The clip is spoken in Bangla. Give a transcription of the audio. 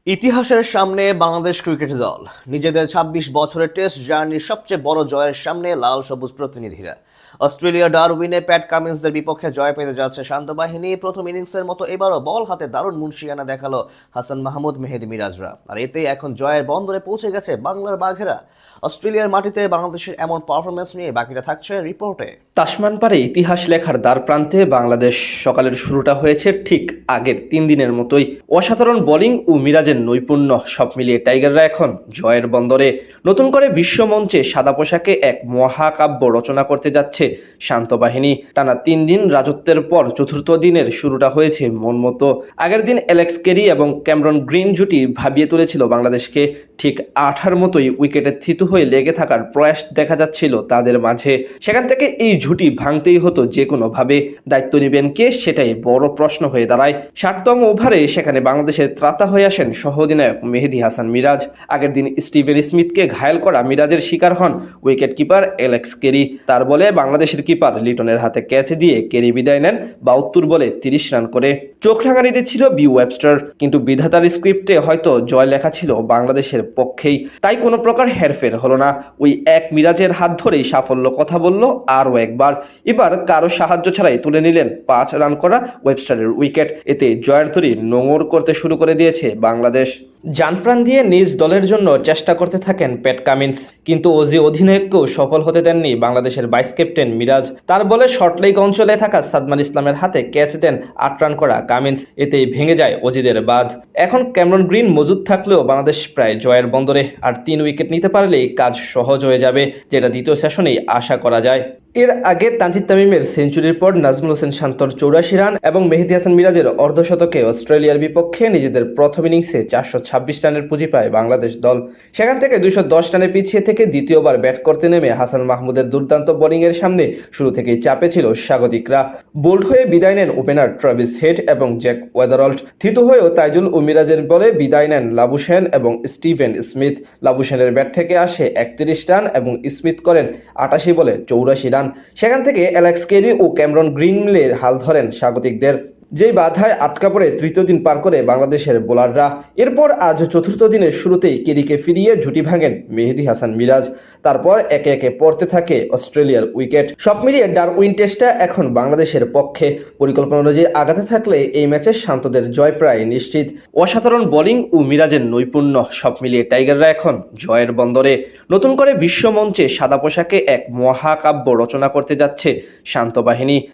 ইতিহাসের সামনে বাংলাদেশ ক্রিকেট দল নিজেদের ২৬ বছরের টেস্ট জার্নির সবচেয়ে বড় জয়ের সামনে লাল সবুজ প্রতিনিধিরা অস্ট্রেলিয়া ডারউইনে প্যাট কামিন্সদের বিপক্ষে জয় পেতে যাচ্ছে শান্ত বাহিনী। প্রথম ইনিংসের মতো এবারও বল হাতে দারুণ মুনশিয়ানা দেখালো হাসান মাহমুদ, মেহেদী মিরাজরা। আর এতেই এখন জয়ের বন্দরে পৌঁছে গেছে বাংলার বাঘেরা। অস্ট্রেলিয়ার মাটিতে বাংলাদেশের এমন পারফরমেন্স নিয়ে বাকিটা থাকছে রিপোর্টে। তাসমান পারে ইতিহাস লেখার দ্বার প্রান্তে বাংলাদেশ। সকালের শুরুটা হয়েছে ঠিক আগের ৩ দিনের মতোই। অসাধারণ বোলিং ও মিরাজের নৈপুণ্য সব মিলিয়ে টাইগাররা এখন জয়ের বন্দরে। নতুন করে বিশ্বমঞ্চে সাদা পোশাকে এক মহাকাব্য রচনা করতে যাচ্ছে শান্ত বাহিনী। টানা ৩ দিন রাজত্বের পর চতুর্থ দিনের শুরুটা হয়েছে মন মতো। আগের দিন অ্যালেক্স কেরি এবং ক্যামেরন গ্রিন জুটি ভাবিয়ে তুলেছিল বাংলাদেশকে। ঠিক আঠার মতোই উইকেটে থিতু হয়ে লেগে থাকার প্রয়াস দেখা যাচ্ছিল তাদের মাঝে। সেখান থেকে এই জুটি ভাঙতেই হতো যে কোনোভাবে। দায়িত্ব নেবেন কে, সেটাই বড় প্রশ্ন হয়ে দাঁড়ায়। ৬০তম ওভারে সেখানে বাংলাদেশের ত্রাতা হয়ে আসেন সহ অধিনায়ক মেহেদী হাসান মিরাজ। আগের দিন স্টিভেন স্মিথকে ঘায়েল করা মিরাজের শিকার হন উইকেট কিপার অ্যালেক্স কেরি। তার বলে বাংলাদেশের কিপার লিটনের হাতে ক্যাচ দিয়ে কেরি বিদায় নেন ৭২ বলে ৩০ রান করে। চোখ রাঙানিতে ছিল বি ওয়েবস্টার, কিন্তু বিধাতার স্ক্রিপ্টে হয়তো জয় লেখা ছিল বাংলাদেশের পক্ষেই। তাই কোনো প্রকার হেরফের হলো না। ওই এক মিরাজের হাত ধরেই সাফল্য কথা বলল আরও একবার। এবার কারো সাহায্য ছাড়াই তুলে নিলেন ৫ রান করা ওয়েবস্টারের উইকেট। এতে জয়ের তরী নোঙর করতে শুরু করে দিয়েছে বাংলাদেশ। জানপ্রাণ দিয়ে নিজ দলের জন্য চেষ্টা করতে থাকেন প্যাট কামিন্স, কিন্তু অজি অধিনায়ককেও সফল হতে দেননি বাংলাদেশের ভাইস ক্যাপ্টেন মিরাজ। তার বলে শর্টলেগ অঞ্চলে থাকা সাদমান ইসলামের হাতে ক্যাচ দেন ৮ রান করা কামিন্স। এতেই ভেঙে যায় অজিদের বাঁধ। এখন ক্যামেরন গ্রিন মজুদ থাকলেও বাংলাদেশ প্রায় জয়ের বন্দরে। আর ৩ উইকেট নিতে পারলেই কাজ সহজ হয়ে যাবে, যেটা দ্বিতীয় সেশনেই আশা করা যায়। এর আগে তানজিদ তামিমের সেঞ্চুরির পর নাজমুল হোসেন শান্তর ৮৪ রান এবং মেহেদী হাসান মিরাজের অর্ধশতকে অস্ট্রেলিয়ার বিপক্ষে নিজেদের প্রথম ইনিংসে ৪২৬ রানের পুঁজি পায় বাংলাদেশ দল। সেখান থেকে ২১০ রানে পিছিয়ে থেকে দ্বিতীয়বার ব্যাট করতে নেমে হাসান মাহমুদের দুর্দান্ত বোলিংয়ের সামনে শুরু থেকেই চাপে ছিল স্বাগতিকরা। বোল্ড হয়ে বিদায় নেন ওপেনার ট্রাভিস হেড এবং জ্যাক ওয়েদারল্ট। থিতু হয়েও তাইজুল ও মিরাজের বলে বিদায় নেন লাবুশেন এবং স্টিভেন স্মিথ। লাবুশেনের ব্যাট থেকে আসে ৩১ রান এবং স্মিথ করেন ৮৮ বলে ৮৪ রান। সেখান থেকে অ্যালেক্স কেরি ও ক্যামেরন গ্রিন মিলে হাল ধরেন স্বাগতিকদের। যেই বাধায় আটকা পড়ে তৃতীয় দিন পার করে বাংলাদেশের বোলাররা। এরপর আজ চতুর্থ দিনের শুরুতেই কেরিকে ফিরিয়ে জুটি ভাঙেন মেহেদী হাসান মিরাজ। তারপর একে একে পড়তে থাকে অস্ট্রেলিয়ার উইকেট। সব মিলিয়ে ডারউইন টেস্টটা এখন বাংলাদেশের পক্ষে। পরিকল্পনা অনুযায়ী আগাতে থাকলে এই ম্যাচে শান্তদের জয় প্রায় নিশ্চিত। অসাধারণ বোলিং ও মিরাজের নৈপুণ্য সব মিলিয়ে টাইগাররা এখন জয়ের বন্দরে। নতুন করে বিশ্বমঞ্চে সাদা পোশাকে এক মহাকাব্য রচনা করতে যাচ্ছে শান্ত বাহিনী।